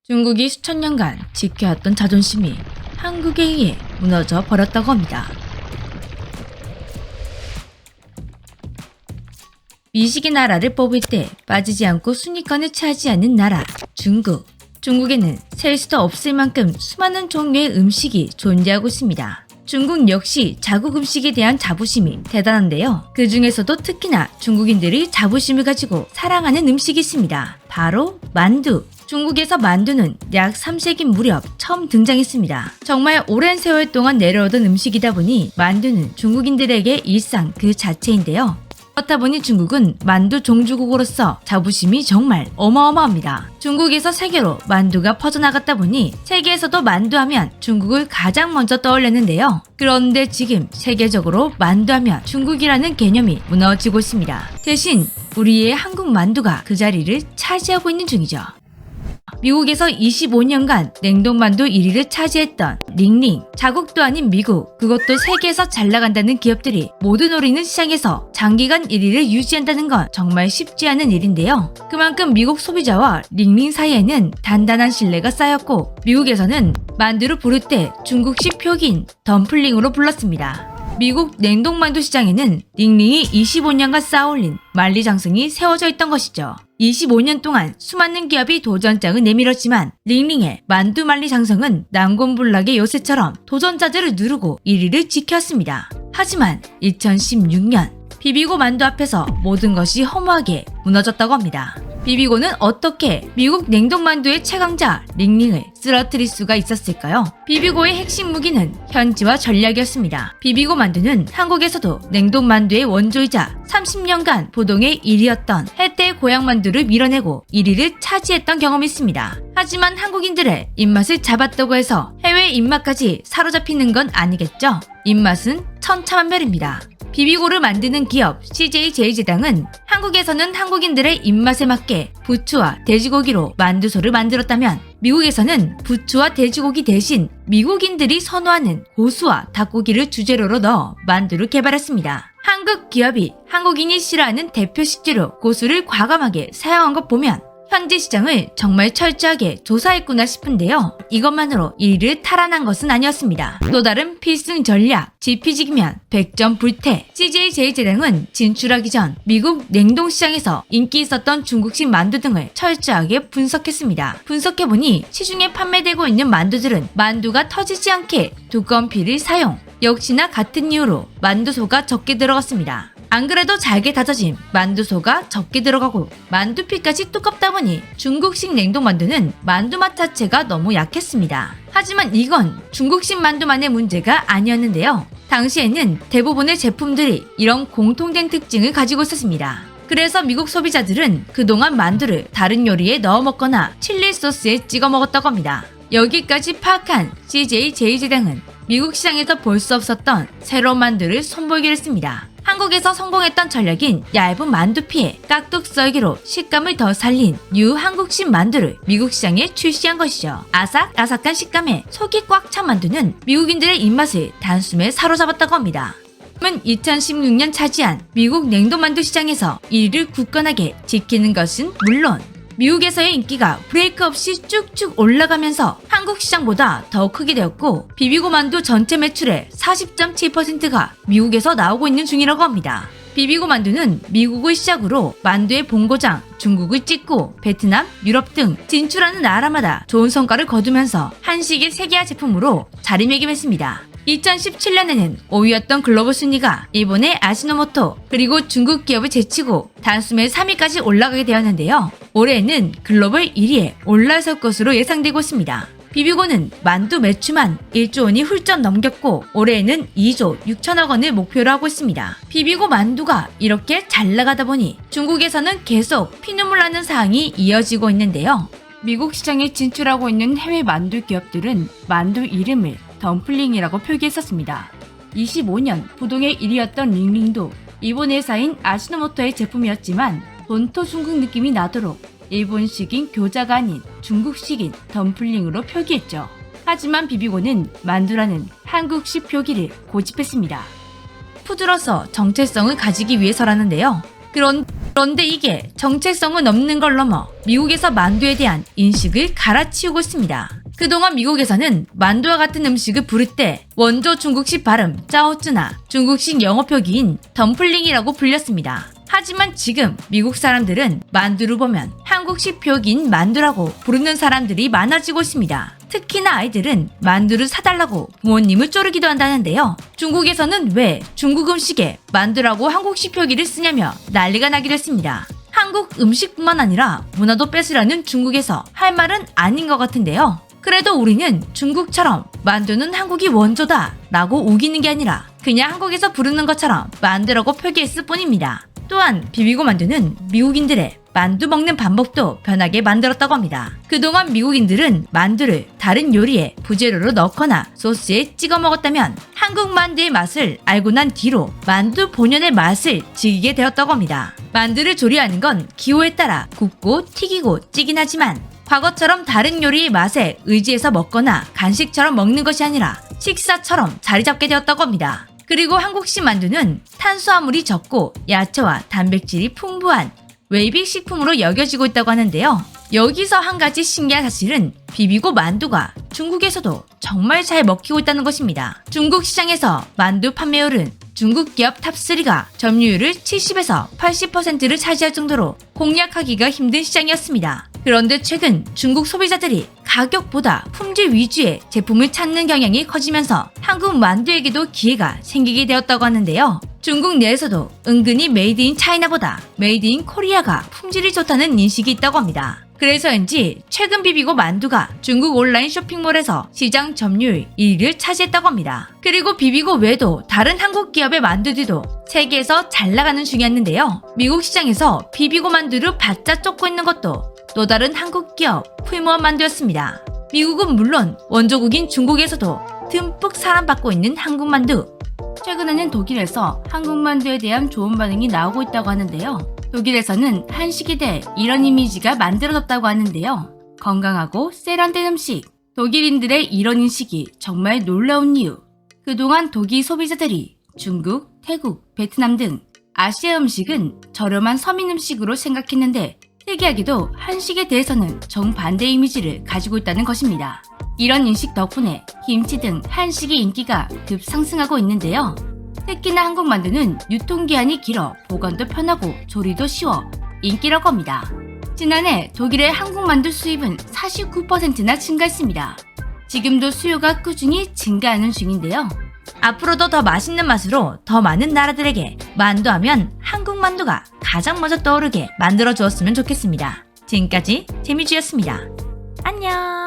중국이 수천 년간 지켜왔던 자존심이 한국에 의해 무너져 버렸다고 합니다. 미식의 나라를 뽑을 때 빠지지 않고 순위권을 차지하는 나라, 중국. 중국에는 셀 수도 없을 만큼 수많은 종류의 음식이 존재하고 있습니다. 중국 역시 자국 음식에 대한 자부심이 대단한데요. 그 중에서도 특히나 중국인들이 자부심을 가지고 사랑하는 음식이 있습니다. 바로 만두. 중국에서 만두는 약 3세기 무렵 처음 등장했습니다. 정말 오랜 세월 동안 내려오던 음식이다 보니 만두는 중국인들에게 일상 그 자체인데요. 그렇다 보니 중국은 만두 종주국으로서 자부심이 정말 어마어마합니다. 중국에서 세계로 만두가 퍼져나갔다 보니 세계에서도 만두하면 중국을 가장 먼저 떠올렸는데요. 그런데 지금 세계적으로 만두하면 중국이라는 개념이 무너지고 있습니다. 대신 우리의 한국 만두가 그 자리를 차지하고 있는 중이죠. 미국에서 25년간 냉동만두 1위를 차지했던 링링. 자국도 아닌 미국, 그것도 세계에서 잘 나간다는 기업들이 모두 노리는 시장에서 장기간 1위를 유지한다는 건 정말 쉽지 않은 일인데요. 그만큼 미국 소비자와 링링 사이에는 단단한 신뢰가 쌓였고, 미국에서는 만두를 부를 때 중국식 표기인 덤플링으로 불렀습니다. 미국 냉동만두 시장에는 링링이 25년간 쌓아올린 만리장성이 세워져 있던 것이죠. 25년 동안 수많은 기업이 도전장을 내밀었지만 링링의 만두 만리장성은 난공불락의 요새처럼 도전자들을 누르고 1위를 지켰습니다. 하지만 2016년 비비고 만두 앞에서 모든 것이 허무하게 무너졌다고 합니다. 비비고는 어떻게 미국 냉동만두의 최강자 링링을 쓰러뜨릴 수가 있었을까요? 비비고의 핵심 무기는 현지화 전략이었습니다. 비비고 만두는 한국에서도 냉동만두의 원조이자 30년간 보동의 1위였던 해태 고향만두를 밀어내고 1위를 차지했던 경험이 있습니다. 하지만 한국인들의 입맛을 잡았다고 해서 해외 입맛까지 사로잡히는 건 아니겠죠? 입맛은 천차만별입니다. 비비고를 만드는 기업 CJ 제일제당은 한국에서는 한국인들의 입맛에 맞게 부추와 돼지고기로 만두소를 만들었다면 미국에서는 부추와 돼지고기 대신 미국인들이 선호하는 고수와 닭고기를 주재료로 넣어 만두를 개발했습니다. 한국 기업이 한국인이 싫어하는 대표 식재료 고수를 과감하게 사용한 것 보면 현지 시장을 정말 철저하게 조사했구나 싶은데요. 이것만으로 1위를 탈환한 것은 아니었습니다. 또 다른 필승 전략, 지피지기면 100점 불태. CJ 제일제당은 진출하기 전 미국 냉동시장에서 인기 있었던 중국식 만두 등을 철저하게 분석했습니다. 분석해보니 시중에 판매되고 있는 만두들은 만두가 터지지 않게 두꺼운 피를 사용. 역시나 같은 이유로 만두소가 적게 들어갔습니다. 안 그래도 잘게 다져진 만두소가 적게 들어가고 만두피까지 두껍다 보니 중국식 냉동만두는 만두맛 자체가 너무 약했습니다. 하지만 이건 중국식 만두만의 문제가 아니었는데요. 당시에는 대부분의 제품들이 이런 공통된 특징을 가지고 있었습니다. 그래서 미국 소비자들은 그동안 만두를 다른 요리에 넣어 먹거나 칠리 소스에 찍어 먹었다고 합니다. 여기까지 파악한 CJ 제일제당은 미국 시장에서 볼 수 없었던 새로운 만두를 선보이기로 했습니다. 한국에서 성공했던 전략인 얇은 만두피에 깍둑 썰기로 식감을 더 살린 뉴 한국식 만두를 미국 시장에 출시한 것이죠. 아삭아삭한 식감에 속이 꽉 찬 만두는 미국인들의 입맛을 단숨에 사로잡았다고 합니다. 2016년 차지한 미국 냉동만두 시장에서 1위를 굳건하게 지키는 것은 물론 미국에서의 인기가 브레이크 없이 쭉쭉 올라가면서 한국 시장보다 더 크게 되었고 비비고 만두 전체 매출의 40.7%가 미국에서 나오고 있는 중이라고 합니다. 비비고 만두는 미국을 시작으로 만두의 본고장 중국을 찍고 베트남, 유럽 등 진출하는 나라마다 좋은 성과를 거두면서 한식의 세계화 제품으로 자리매김했습니다. 2017년에는 5위였던 글로벌 순위가 일본의 아시노모토 그리고 중국 기업을 제치고 단숨에 3위까지 올라가게 되었는데요. 올해에는 글로벌 1위에 올라설 것으로 예상되고 있습니다. 비비고는 만두 매출만 1조 원이 훌쩍 넘겼고 올해에는 2조 6천억 원을 목표로 하고 있습니다. 비비고 만두가 이렇게 잘 나가다 보니 중국에서는 계속 피눈물 나는 사항이 이어지고 있는데요. 미국 시장에 진출하고 있는 해외 만두 기업들은 만두 이름을 덤플링이라고 표기했었습니다. 25년 부동의 1위였던 링링도 일본 회사인 아시노모토의 제품이었지만 본토 중국 느낌이 나도록 일본식인 교자가 아닌 중국식인 덤플링으로 표기했죠. 하지만 비비고는 만두라는 한국식 표기를 고집했습니다. 푸드로서 정체성을 가지기 위해서라는데요. 그런 그런데 이게 정체성은 없는 걸 넘어 미국에서 만두에 대한 인식을 갈아치우고 있습니다. 그동안 미국에서는 만두와 같은 음식을 부를 때 원조 중국식 발음 짜오쯔나 중국식 영어 표기인 덤플링이라고 불렸습니다. 하지만 지금 미국 사람들은 만두를 보면 한국식 표기인 만두라고 부르는 사람들이 많아지고 있습니다. 특히나 아이들은 만두를 사달라고 부모님을 쪼르기도 한다는데요. 중국에서는 왜 중국 음식에 만두라고 한국식 표기를 쓰냐며 난리가 나기도 했습니다. 한국 음식뿐만 아니라 문화도 뺏으려는 중국에서 할 말은 아닌 것 같은데요. 그래도 우리는 중국처럼 만두는 한국이 원조다 라고 우기는 게 아니라 그냥 한국에서 부르는 것처럼 만두라고 표기했을 뿐입니다. 또한 비비고 만두는 미국인들의 만두 먹는 방법도 변하게 만들었다고 합니다. 그동안 미국인들은 만두를 다른 요리에 부재료로 넣거나 소스에 찍어 먹었다면 한국 만두의 맛을 알고 난 뒤로 만두 본연의 맛을 즐기게 되었다고 합니다. 만두를 조리하는 건 기호에 따라 굽고 튀기고 찌긴 하지만 과거처럼 다른 요리의 맛에 의지해서 먹거나 간식처럼 먹는 것이 아니라 식사처럼 자리 잡게 되었다고 합니다. 그리고 한국식 만두는 탄수화물이 적고 야채와 단백질이 풍부한 웨이빅 식품으로 여겨지고 있다고 하는데요. 여기서 한 가지 신기한 사실은 비비고 만두가 중국에서도 정말 잘 먹히고 있다는 것입니다. 중국 시장에서 만두 판매율은 중국 기업 탑3가 점유율을 70에서 80%를 차지할 정도로 공략하기가 힘든 시장이었습니다. 그런데 최근 중국 소비자들이 가격보다 품질 위주의 제품을 찾는 경향이 커지면서 한국 만두에게도 기회가 생기게 되었다고 하는데요. 중국 내에서도 은근히 메이드 인 차이나보다 메이드 인 코리아가 품질이 좋다는 인식이 있다고 합니다. 그래서인지 최근 비비고 만두가 중국 온라인 쇼핑몰에서 시장 점유율 1위를 차지했다고 합니다. 그리고 비비고 외에도 다른 한국 기업의 만두들도 세계에서 잘 나가는 중이었는데요. 미국 시장에서 비비고 만두를 바짝 쫓고 있는 것도 또 다른 한국 기업 풀무원 만두였습니다. 미국은 물론 원조국인 중국에서도 듬뿍 사랑받고 있는 한국 만두. 최근에는 독일에서 한국 만두에 대한 좋은 반응이 나오고 있다고 하는데요. 독일에서는 한식에 대해 이런 이미지가 만들어졌다고 하는데요. 건강하고 세련된 음식. 독일인들의 이런 인식이 정말 놀라운 이유. 그동안 독일 소비자들이 중국, 태국, 베트남 등 아시아 음식은 저렴한 서민 음식으로 생각했는데 특이하게도 한식에 대해서는 정반대 이미지를 가지고 있다는 것입니다. 이런 인식 덕분에 김치 등 한식의 인기가 급상승하고 있는데요. 특히나 한국 만두는 유통기한이 길어 보관도 편하고 조리도 쉬워 인기라고 합니다. 지난해 독일의 한국 만두 수입은 49%나 증가했습니다. 지금도 수요가 꾸준히 증가하는 중인데요. 앞으로도 더 맛있는 맛으로 더 많은 나라들에게 만두하면 한국 만두가 가장 먼저 떠오르게 만들어 주었으면 좋겠습니다. 지금까지 재미주였습니다. 안녕.